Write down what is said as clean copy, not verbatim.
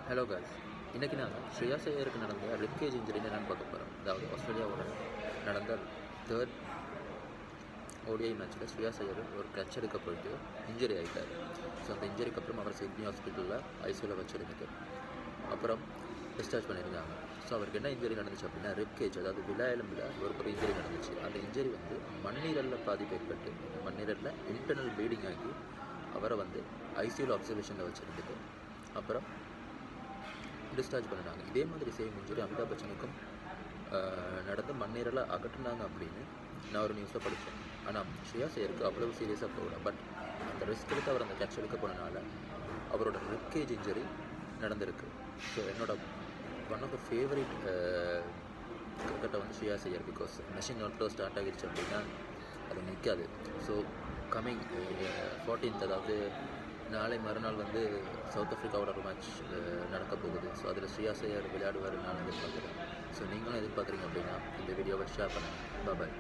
Hello guys, இன்றைக்கி நாங்கள் ஸ்ரேயாஸ் ஐயருக்கு நடந்த ரிப்கேஜ் இன்ஜுரின்னு என்னென்னு பார்க்க போகிறோம். அதாவது ஆஸ்திரேலியாவோட நடந்த தேர்ட் ஓடிஐ மேட்ச்சில் ஸ்ரேயாஸ் ஐயர் ஒரு கிளச் எடுக்க போயிட்டு இன்ஜுரி ஆகிட்டார். ஸோ அந்த இன்ஜுரிக்கு அப்புறம் அவர் சிட்னி ஹாஸ்பிட்டலில் ஐசியூவில் வச்சுருந்துட்டு அப்புறம் டிஸ்சார்ஜ் பண்ணியிருந்தாங்க. ஸோ அவருக்கு என்ன இன்ஜுரி நடந்துச்சு அப்படின்னா ரிப்கேஜ், அதாவது விழா எலும்பில் ஒரு இன்ஜுரி நடந்துச்சு. அந்த இன்ஜுரி மண்ணீரலில் பாதிப்பு ஏற்பட்டு மண்ணீரலில் இன்டர்னல் ப்ளீடிங் ஆகி அவரை ஐசியூவில் அப்சர்வேஷனில் வச்சுருந்துட்டு அப்புறம் டிஸ்சார்ஜ் பண்ணினாங்க. இதே மாதிரி சேம் இன்ஜுரி அமிதாப் பச்சனுக்கும் நடந்து மண்ணீரலை அகற்றினாங்க அப்படின்னு நான் ஒரு நியூஸில் படித்தேன். ஆனால் ஸ்ரேயாஸ் ஐயருக்கு அவ்வளவு சீரியஸாக போகல. பட் அந்த ரிஸ்க் எடுத்து அவர் அந்த கேட்ச் எடுக்க போனனால அவரோட ரிப்கேஜ் இன்ஜுரி நடந்திருக்கு. ஸோ என்னோட ஒன் ஆஃப் த ஃபேவரட் கிரிக்கெட்டை ஸ்ரேயாஸ் ஐயர். பிகாஸ் மெஷின் நோட்டில் ஸ்டார்ட் ஆகிடுச்சு அப்படின்னா அது நிற்காது. ஸோ கம்மிங் 14th, அதாவது நாளை மறுநாள் சவுத் ஆஃப்ரிக்காவோட ஒரு மேட்ச் நடக்க போகுது. ஸோ அதில் ஸ்ரேயாஸ் ஐயர் விளையாடுவார் நான் எதிர்பார்க்குறேன். ஸோ நீங்களும் எதிர்பார்க்குறீங்க அப்படின்னா இந்த வீடியோவை ஷேர் பண்ணுங்கள். பாய்.